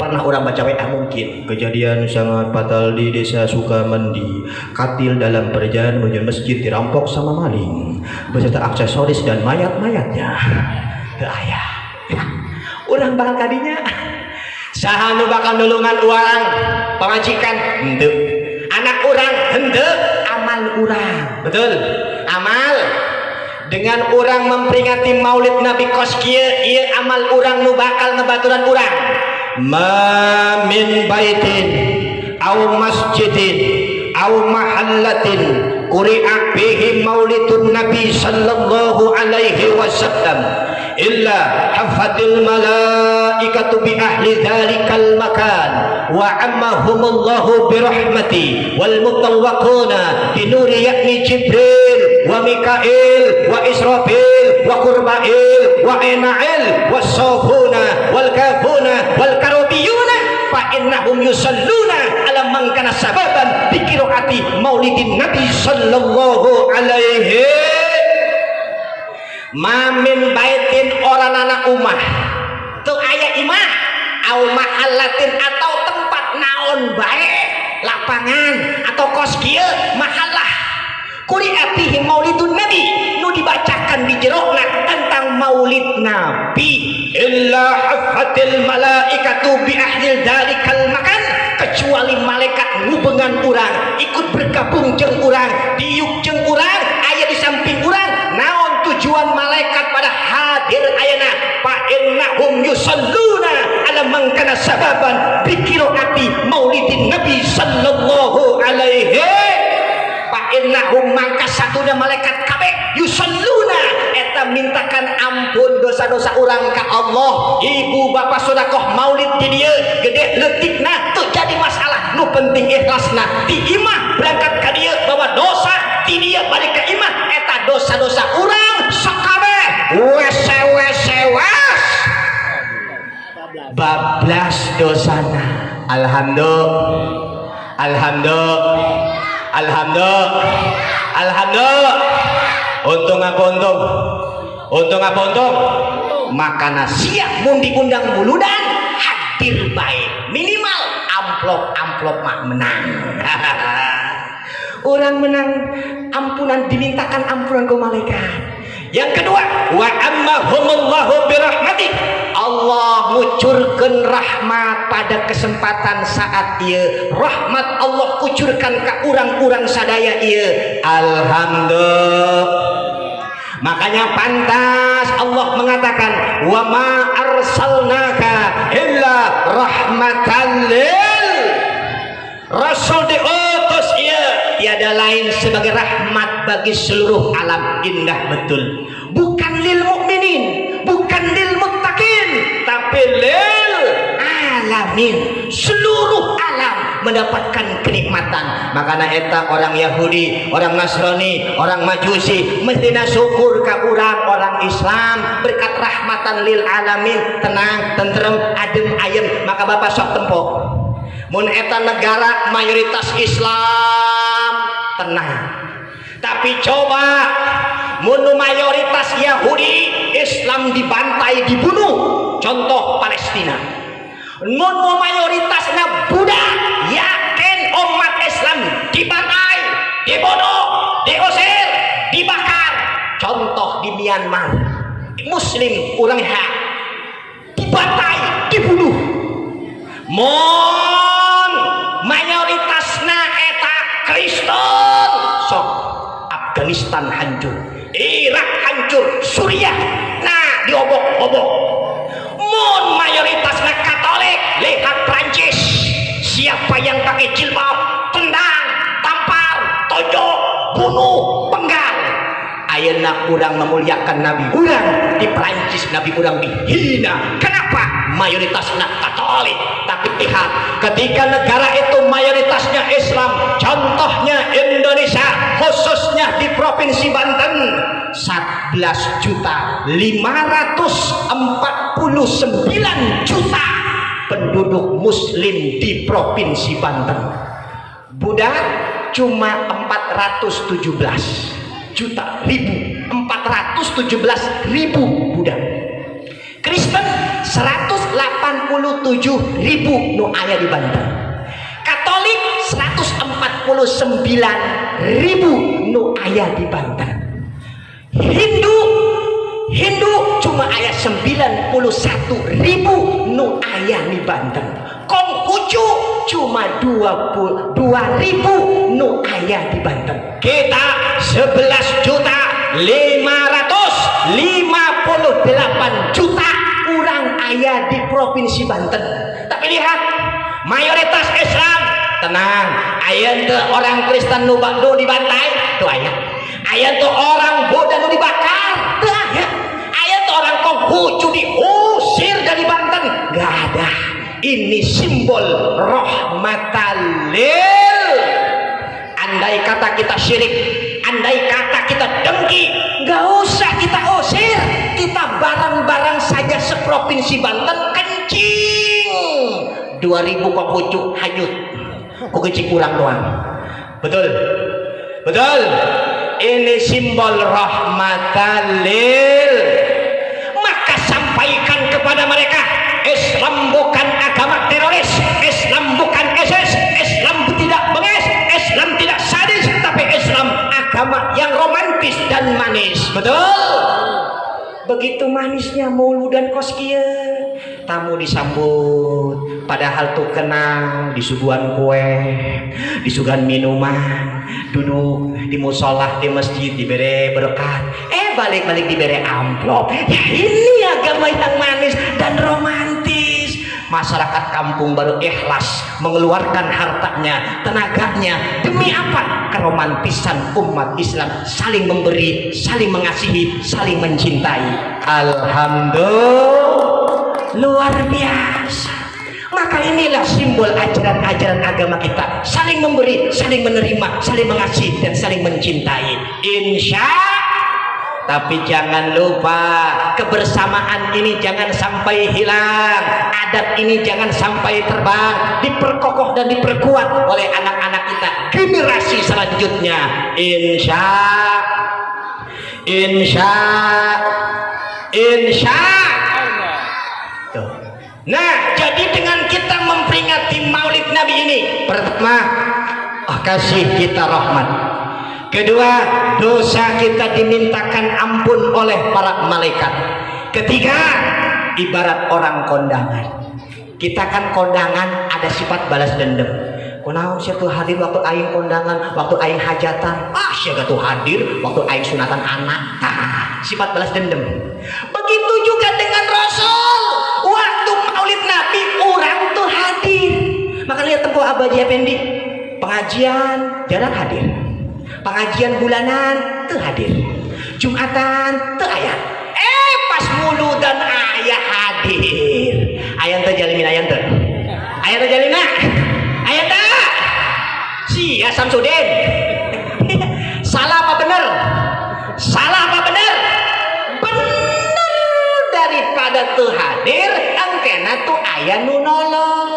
Pernah orang baca WA mungkin kejadian sangat fatal di desa Sukamandi. Katil dalam perjalanan menuju masjid dirampok sama maling beserta aksesoris dan mayat-mayatnya. Ayah, orang bakal kadinya saha nu bakal nulungan orang pamajikan henteu, anak orang henteu, amal orang betul amal. Dengan orang memperingati maulid Nabi Koskieu ieu amal orang nu bakal ngebaturan orang. Ma min baitin aw masjidin aw mahallatin quri'a bihi maulidun nabi sallallahu alaihi wasallam illa hafatil malaikatu bi ahli dzalikal makan wa ammahumullahu bi rahmati wal mutawwaquna bi nuri yakni Jibril wa Mikail wa Israfil wa Qurbail wa Inail was safuna wal kafuna wal karubiyuna fa innahum yusalluna ala man kana sababan bi qiraati maulidin nabi sallallahu alaihi mamin baitin orang anak umah tuh aya imah au mahallatin atau tempat naon bae lapangan atau kos kieu mahallah quri'atihi maulidun nabi nu dibacakan di jerona tentang maulid nabi illa hafatil malaikatu bi ahlil dalikal makan kecuali malaikat ngubengan urang ikut bergabung jeung urang diuk jeung urang aya di samping urang naon tujuan malaikat pada hadir ayana fa innahum yusalluna ala man kana sababan bi qiraati maulidin nabi sallallahu alaihi fa innahum mangka satuna malaikat kabeh yusalluna eta mintakan ampun dosa-dosa urang ka Allah. Ibu bapak sedekah maulid di dieu gede leutikna teu jadi masalah nu penting ikhlasna di imah berangkat ka dieu bawa dosa di dieu balik ka imah eta dosa-dosa urang sakabeh wes bablas dosana. Alhamdulillah. Untung apa untung makana siap mun diundang buludan hadir baik minimal amplop mah menang. Orang menang ampunan dimintakan ampunan ke malaikat. Yang kedua wa ammahumullahu birahmati Allah ngucurkeun rahmat pada kesempatan saat ieu rahmat Allah kucurkan ka urang-urang sadaya ieu alhamdulillah. Makanya pantas Allah mengatakan, wa ma arsalnaka illa rahmatan lil. Rasul diutus ia tiada lain sebagai rahmat bagi seluruh alam. Indah betul. Bukan lil mukminin, bukan lil muttaqin, tapi lil alamin. Seluruh alam mendapatkan kenikmatan. Makanya eta orang Yahudi, orang Nasrani, orang Majusi mestinya syukur ka urang orang Islam berkat rahmatan lil alamin, tenang, tentrem, adem ayem. Maka Bapak sok tempo. Mun eta negara mayoritas Islam tenang. Tapi coba mun mayoritas Yahudi, Islam dibantai, dibunuh. Contoh Palestina. Mun mayoritasnya Buddha, yakin umat Islam dibantai, dibunuh, diusir, dibakar. Contoh di Myanmar, Muslim urang dibantai, dibunuh. Mon mayoritasna eta Kristen, sok Afghanistan hancur, Irak hancur, Suriah nah diobok-obok. Mon mayoritasna Katolik, lihat Prancis, siapa yang pakai jilbab tendang, tampar, tojok, bunuh, penggal. Ayeuna urang memuliakan Nabi urang di Prancis, Nabi urang dihina. Kenapa? Mayoritasnya Katolik. Tapi lihat, ketika negara itu mayoritasnya Islam, contohnya Indonesia, khususnya di Provinsi Banten, 11.549 penduduk Muslim di Provinsi Banten. Buddha cuma 417.000 Buddha. Kristen 187.000 nu aya di Banten. Katolik 149.000 nu aya di Banten. Hindu cuma aya 91.000 nu aya di Banten. Konghucu cuma 22.000 nu aya di Banten. Kita 11.558.000 orang aya di Provinsi Banten. Tapi lihat, mayoritas Islam tenang. Aya teu orang Kristen nu dibantai, tuh aya. Aya teu orang Buddha nu dibakar, tuh aya. Aya teu orang Konghucu diusir dari Banten, enggak ada. Ini simbol rahmatan lil. Andai kata kita syirik, andai kata kita dengki, enggak usah kita usir. Kita bareng-bareng saja seprovinsi Banten kencing. 2000 Konghucu hanyut. Kecik kurang doang. Betul. Betul. Ini simbol rahmatan lil. Maka sampaikan kepada mereka, Islam bukan agama teroris, Islam bukan ISIS, Islam tidak bengis, Islam tidak sadis, tapi Islam agama yang romantis dan manis. Betul. Begitu manisnya mauludan kos kieu, tamu disambut, padahal tuh kenang disuguhan kue, disuguhan minuman, duduk di musola di masjid dibere berkat, balik-balik dibere amplop. Ya ini agama yang manis dan romantis. Masyarakat kampung baru ikhlas mengeluarkan hartanya, tenaganya demi apa? Keromantisan umat Islam, saling memberi, saling mengasihi, saling mencintai. Alhamdulillah, luar biasa. Maka inilah simbol ajaran-ajaran agama kita, saling memberi, saling menerima, saling mengasihi dan saling mencintai. Insya. Tapi jangan lupa, kebersamaan ini jangan sampai hilang, adat ini jangan sampai terbang, diperkokoh dan diperkuat oleh anak-anak kita generasi selanjutnya. Insya. Tuh. Nah, jadi dengan kita memperingati Maulid Nabi ini, pertama, kasih kita rahmat. Kedua, dosa kita dimintakan ampun oleh para malaikat. Ketiga, ibarat orang kondangan. Kita kan kondangan ada sifat balas dendam. Kunaon sia tuh hadir waktu aing kondangan, waktu aing hajatan. Sia tuh hadir waktu aing sunatan anak. sifat balas dendam. Begitu juga dengan Rasul. Waktu maulid Nabi orang tuh hadir. Maka lihat tempo Abah Haji Effendi, pengajian jarang hadir, pengajian bulanan tuh hadir, Jumatan tuh ayat. Pas muludan ayah hadir. Ayat terjalimin ayat ter. Ayat terjalina. Ayat tak. Si Samsudin. Salah apa benar? Salah apa benar? Benar. Daripada tuh hadir, angkena tuh ayah nu nolong.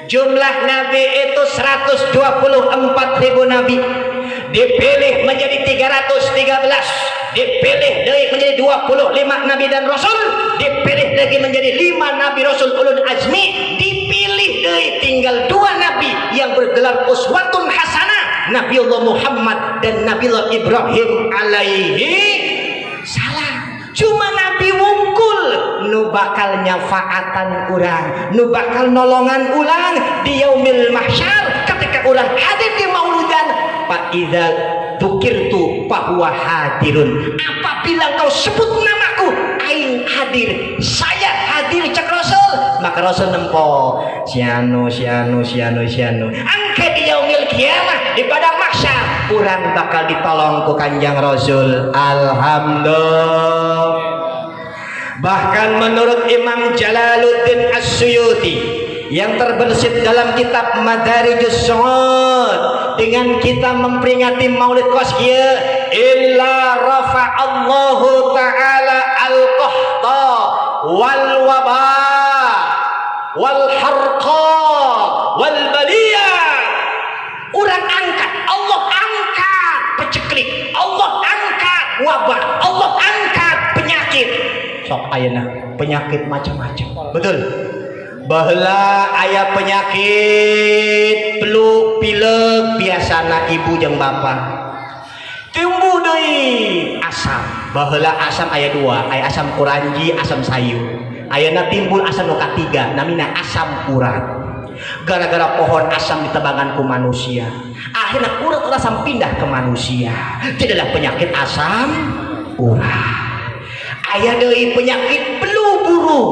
Jumlah nabi itu 124.000 nabi. Dipilih menjadi 313, dipilih dari menjadi 25 nabi dan rasul, dipilih lagi menjadi 5 nabi rasul ulul azmi, dipilih dari tinggal 2 nabi yang bergelar uswatun hasanah, Nabiullah Muhammad dan Nabiullah Ibrahim alaihi salam. Cuma nabi wungkul nu bakal nyafaatan urang, nu bakal nolongan ulang di yaumil mahsyar ketika urang hadir di mauludan. Fa idza dzukirtu fa huwa hadirun. Apabila kau sebut namaku, aing hadir, saya hadir cek Rasul. Maka Rasul nempo sianu. Angke di yaumil kiamah di padang mahsyar urang bakal ditolong ku Kanjeng Rasul. Alhamdulillah. Bahkan menurut Imam Jalaluddin As-Suyuti yang terbersit dalam kitab Madarijus Su'ud, dengan kita memperingati Maulid Qasyah, illa rafa'allahu ta'ala al-qahta wal waba wal harqa wal baliyah. Urang angkat, Allah angkat peceklik, Allah angkat wabah, Allah angkat penyakit. Sok ayeuna penyakit macam-macam. Betul. Baheula aya penyakit flu, pilek, biasana ibu jeung bapak. Tumbuh deui asam. Baheula asam aya 2, aya asam kuranji, asam sayu. Ayeuna timbul asam nu katiga, namina asam urat. Gara-gara pohon asam ditebangan ku manusia, akhirnya urat asam pindah ke manusia. Jadilah penyakit asam urat. Aya deui penyakit flu burung.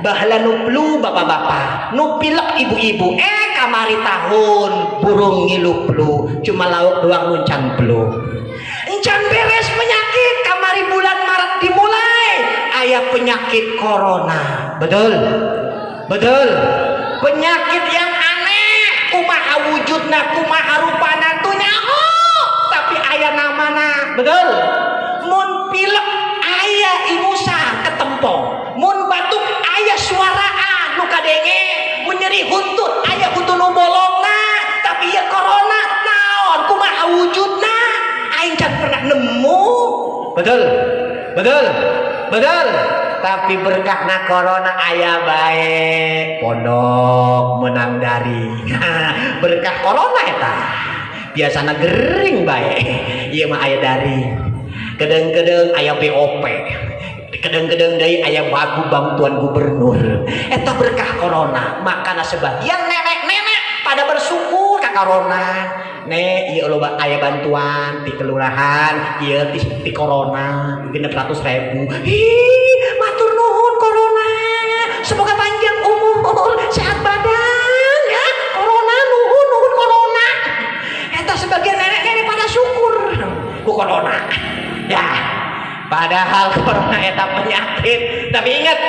Baheula nu flu bapak-bapak, nu pilek ibu-ibu. Kamari tahun burung ngilu flu, cuma lauk doang nuncan flu. Encan beres penyakit, kamari bulan Maret dimulai aya penyakit corona. Betul? Betul? Penyakit yang aneh, kumaha wujudna, kumaha rupana tuh nyaho, tapi aya namana. Betul? Mun pilek aya imusa ketempong, mun batuk aya suaraan nu kadenge, mun nyeri huntut aya huntut nu bolongna, tapi ya corona naon kumaha wujudna aing can pernah nemu. Betul? Betul? Betul? Tapi berkahna corona aya bae pondok menang dari berkah corona eta biasana gering bae. Ieu mah aya dari gedeng-gedeng aya BOP, gedeng-gedeng deui aya bagu bantuan gubernur. Eta berkah corona. Makana sebagian nenek-nenek pada bersyukur ka corona. Nek ieu loba aya bantuan di kelurahan, ieu ti corona 600.000. Matur nuhun corona. Semoga panjang umur, sehat badan ya. Corona nuhun corona. Eta sebagian nenek-nenek pada syukur ku corona. Ya, padahal corona eta penyakit. Tapi ingat,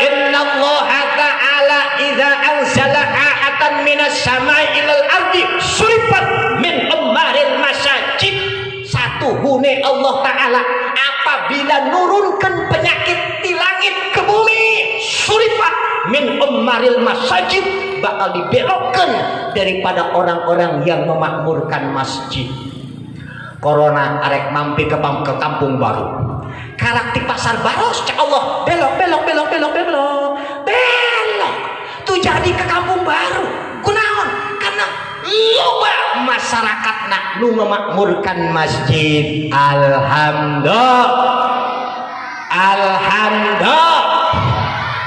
innallaha ta'ala idza anzala ahatan minas samai ilal ardi surifat min ummaril masajid. Satu hune Allah Ta'ala apabila nurunkan penyakit di langit ke bumi, surifat min ummaril masajid, bakal dibelokkan daripada orang-orang yang memakmurkan masjid. Corona arek mampir ke kampung baru, karak di pasar Baros, cek Allah belok tuh jadi ke kampung baru. Kunaon? Karena loba masyarakat nak nu memakmurkan masjid. Alhamdulillah.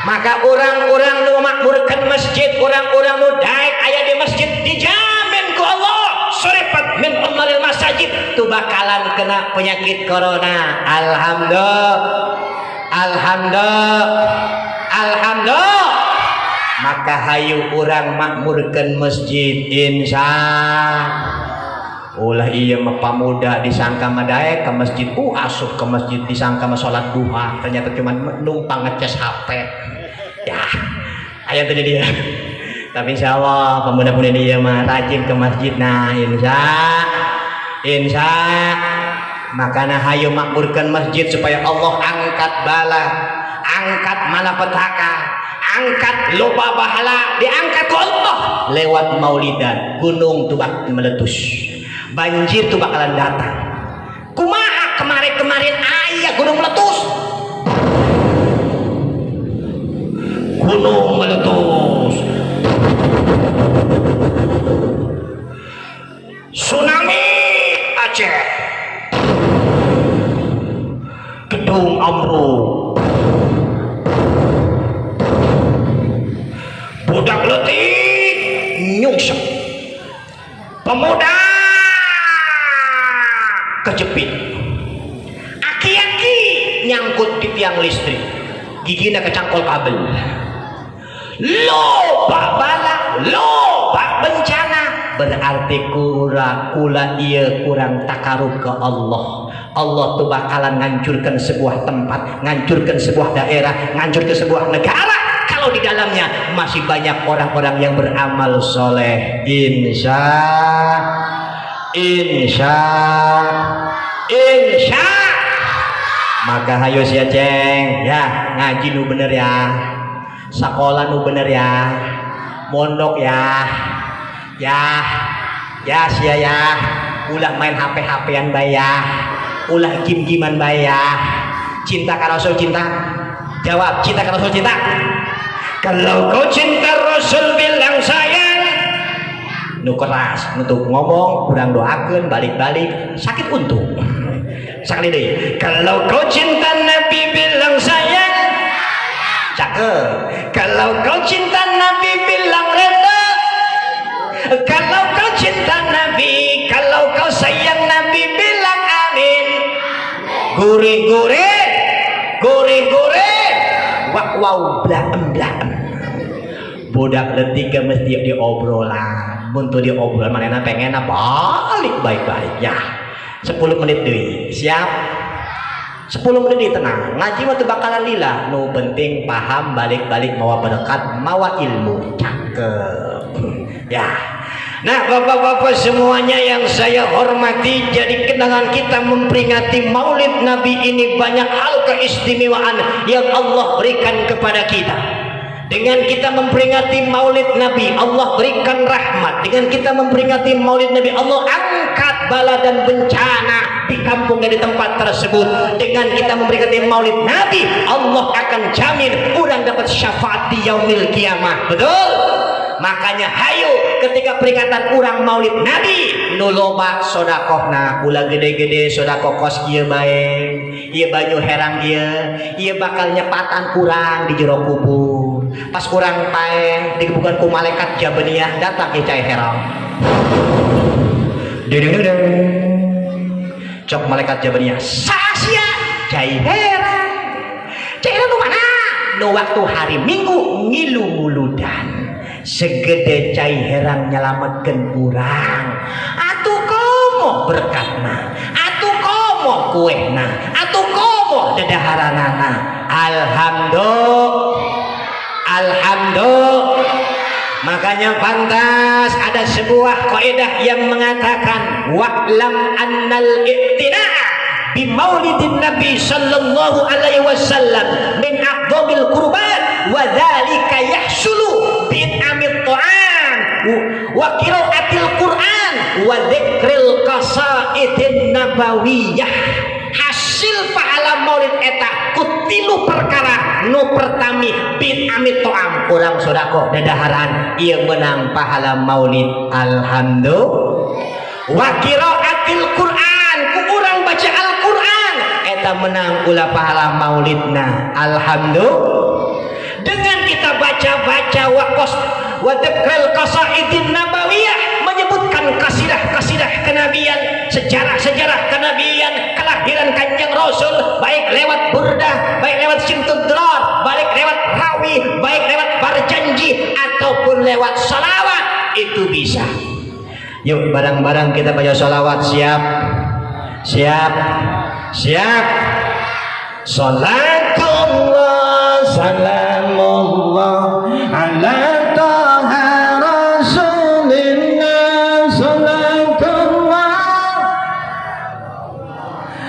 Maka orang-orang nu memakmurkan masjid, orang-orang nu daek aya di masjid dijamin ku Allah surifat min ummaril masajid, masjid tuh bakalan kena penyakit corona. Alhamdulillah. Maka hayu urang makmurkeun masjid insya ulah iya mah pamuda disangka mah daek ke masjid asup ke masjid disangka mah salat duha ternyata cuma numpang ngecas HP ya aya teh dia. Tapi insya Allah pemuda-pemuda dia mah rajin ke masjid. Nah insya makana hayu makmurkeun masjid supaya Allah angkat bala, angkat malapetaka, angkat loba bahala, diangkat ku Allah lewat maulidan. Gunung tuh bakal meletus, banjir tuh bakalan datang. Kumaha kemarin aya gunung meletus, gunung meletus, tsunami Aceh, gedung ambruk, budak letik nyungsep, pemuda kejepit, aki-aki nyangkut di tiang listrik, gigina kecangkol kabel. Loba bala, loba bencana, berarti kula ieu kurang takarub ke Allah. Allah tuh bakalan ngancurkan sebuah tempat, ngancurkan sebuah daerah, ngancurkan sebuah negara kalau di dalamnya masih banyak orang-orang yang beramal soleh. Insya maka hayo sia ceng ya, ngaji nu bener ya, sekolah nu bener ya, mondok ya sia ya, ulah main HP-HPan bae ya, ulah game-gamean bae ya. Cinta ka Rasul cinta? Jawab, cinta ka Rasul cinta? Kalau kau cinta Rasul bilang sayang. Nu keras, nutup ngomong, kurang doakeun, balik-balik, sakit untung. Sekali deh, kalau kau cinta Nabi bilang sayang. Cakep. Kalau kau cinta Nabi bilang reda. Kalau kau cinta Nabi, kalau kau sayang Nabi bilang amin. Gurih-gurih, wow blaem. Budak letik mesti diobrolan, buntu diobrolan manehna pengen balik baik-baik ya. 10 menit deui. Siap? 10 menit deui tenang. Ngaji mah teu bakalan lila, nu penting paham balik-balik mawa berkat, mawa ilmu. Cakep. Ya. Nah, bapak-bapak semuanya yang saya hormati, jadi kenangan kita memperingati Maulid Nabi ini banyak hal keistimewaan yang Allah berikan kepada kita. Dengan kita memperingati Maulid Nabi, Allah berikan rahmat. Dengan kita memperingati Maulid Nabi, Allah angkat bala dan bencana di kampung dan di tempat tersebut. Dengan kita memperingati Maulid Nabi, Allah akan jamin orang dapat syafaat di yaumil kiamah. Betul? Makanya hayu ketika peringatan urang Maulid Nabi nu loba sodakohna, ulah gede-gede sodakoh kos ieu bae, ieu baju herang ieu bakal nyepatan kurang di jero kubur. Pas kurang pae digebukan ku malaikat Jabaniyah, datang ieu cai herang. Dedeng cok malaikat Jabaniyah, sasia cai herang. Cai herang nu mana? Nu waktu hari Minggu ngilu muludan. Segede cai herang nyelametkeun urang. Atuh komo berkatna, atuh komo kuehna, atuh komo dedaharanana. Alhamdulillah. Makanya pantas ada sebuah kaidah yang mengatakan wa'lam annal iqtina'a bi maulidin nabi sallallahu alaihi wasallam min aqdamil qurban wa dzalika yahsulu bi amit ta'am wa qiraatil qur'an wa dzikril qasaidin nabawiyah. Hasil pahala maulid eta kutilu perkara. Nu pertami bin amit to'am, kurang sodako dadaharan ieu menang pahala maulid. Alhamdulillah. Wa qiraatil Qur'an, ku urang baca Al-Qur'an eta menang ulah pahala maulidna. Alhamdulillah. Dengan kita baca-baca wa dzikril qasaidin nabawiyah, menyebutkan kasidah silsilah kenabian, sejarah-sejarah kenabian, kelahiran Kanjeng Rasul, baik lewat burdah, baik lewat simtud durar, baik lewat rawi, baik lewat berjanji ataupun lewat salawat, itu bisa. Yuk barang-barang kita baca salawat. Siap? Siap? Siap? Salatullah salamullah ala taha rasulillah, salatullah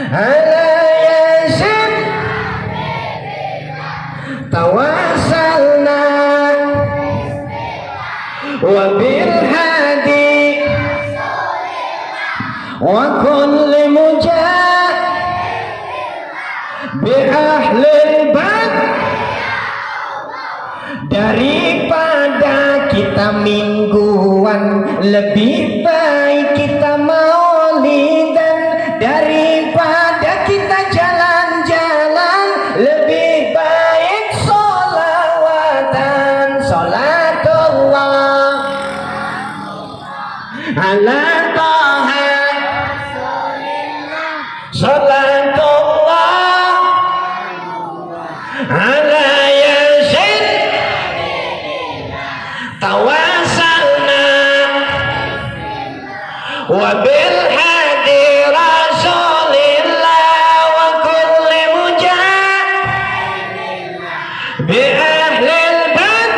ala yasin tawassalna wa bil hadi wa kulli mujahid bi ahlil bait, daripada kita mingguan lebih baik kita maulidan, daripada kita jalan-jalan lebih baik sholawatan. Salatullah ala taha, salatullah ala yasin tawassalna wa bil hadi rasulillah wa kulli mujahid bi ahlil bait.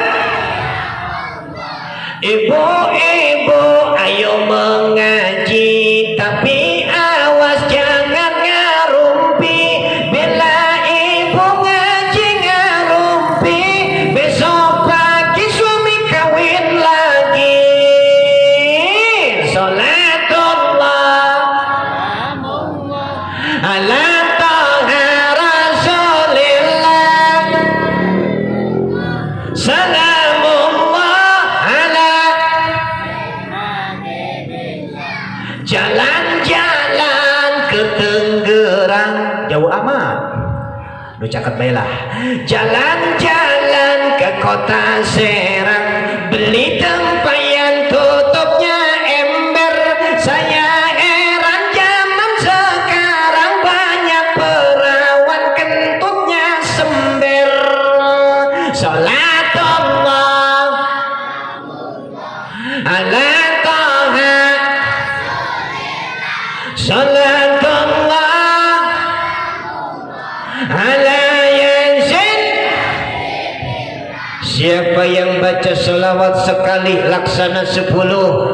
Ibu-ibu ayo mengaji, tapi awas jangan ngarumpi. Bila ibu ngaji ngarumpi, besok pagi suami kawin lagi. Salatullah ala taha rasulillah, salamullah ala. Jalan-jalan ke Tenggerang, jauh amat, lu caket baiklah. Jalan-jalan ke kota Serang, beli tempayan tutupnya ember. Saya heran zaman sekarang banyak perawan kentutnya sember. Salatullah ala taha, salatullah ala yasin. Siapa yang baca selawat sekali laksana 10.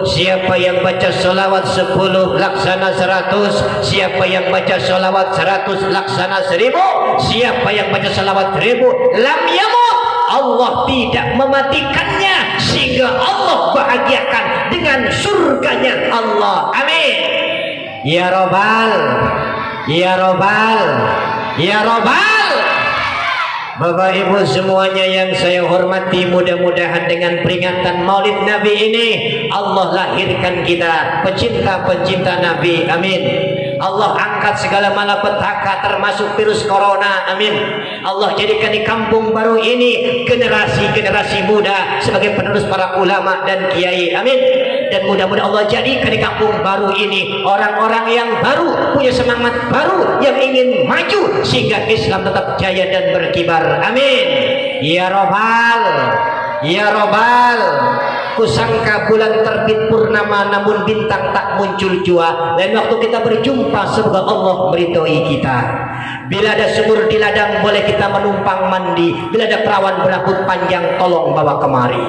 Siapa yang baca selawat 10 laksana 100. Siapa yang baca selawat 100 laksana 1000. Siapa yang baca selawat 1000 lam yamut, Allah tidak mematikannya, sehingga Allah bahagiakan dengan surganya Allah. Amin. Ya Robbal, ya Robbal, ya Robbal. Bapak Ibu semuanya yang saya hormati, mudah-mudahan dengan peringatan Maulid Nabi ini Allah lahirkan kita pecinta-pecinta Nabi. Amin. Allah angkat segala malapetaka termasuk virus corona. Amin. Allah jadikan di kampung baru ini generasi-generasi muda sebagai penerus para ulama dan kiai. Amin. Dan mudah-mudahan Allah jadikan di kampung baru ini orang-orang yang baru, punya semangat baru, yang ingin maju sehingga Islam tetap jaya dan berkibar. Amin. Ya Robbal, ya Robbal. Kusangka bulan terbit purnama namun bintang tak muncul jua. Lain waktu kita berjumpa semoga Allah meridhoi kita. Bila ada sumur di ladang boleh kita menumpang mandi. Bila ada perawan berambut panjang tolong bawa kemari.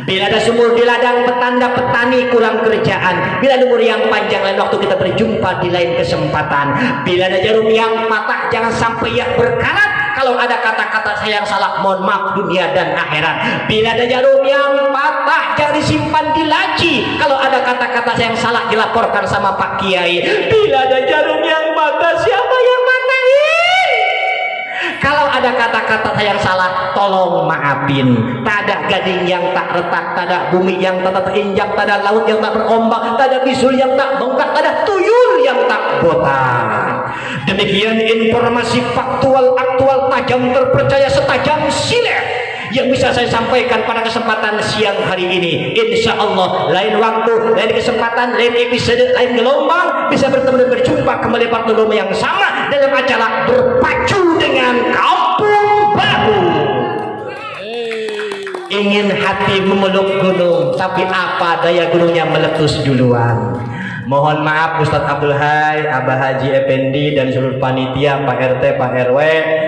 Bila ada sumur di ladang petanda petani kurang kerjaan. Bila ada umur yang panjang lain waktu kita berjumpa di lain kesempatan. Bila ada jarum yang patah jangan sampai ia berkarat. Kalau ada kata-kata saya yang salah mohon maaf dunia dan akhirat. Bila ada jarum yang patah jangan disimpan di laci. Kalau ada kata-kata saya yang salah dilaporkan sama Pak Kiai. Bila ada jarum yang patah siapa yang matahin? Kalau ada kata-kata saya yang salah tolong maafin. Tak ada gading yang tak retak, tak ada bumi yang tak terinjak, tak ada laut yang tak berombak, tak ada bisul yang tak bengkak, tak ada tuyul yang tak botak. Demikian informasi faktual, aktual, tajam, terpercaya, setajam silet yang bisa saya sampaikan pada kesempatan siang hari ini. Insya Allah lain waktu, lain kesempatan, lain episode, lain gelombang bisa bertemu dan berjumpa kembali pada rumah yang sama dalam acara Berpacu dengan Kampung Baru. Ingin hati memeluk gunung, tapi apa daya gunungnya meletus duluan. Mohon maaf Ustadz Abdul Hai, Abah Haji Effendi dan seluruh panitia, Pak RT, Pak RW,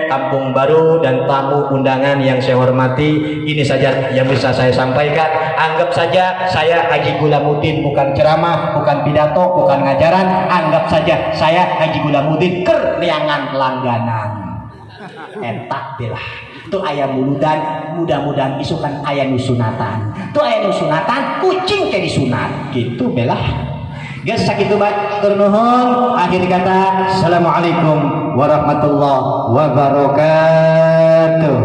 Kampung Baru dan tamu undangan yang saya hormati. Ini saja yang bisa saya sampaikan. Anggap saja saya Haji Gulamuddin, bukan ceramah, bukan pidato, bukan ngajaran. Anggap saja saya Haji Gulamuddin kerliangan langganan. Entak belah. Itu ayam muludan, mudah-mudahan isukan ayam nusunatan. Itu ayam nusunatan, kucing kayak disunat. Gitu belah. Guys, sakitu baik turnuhun. Akhir kata, assalamualaikum warahmatullahi wabarakatuh.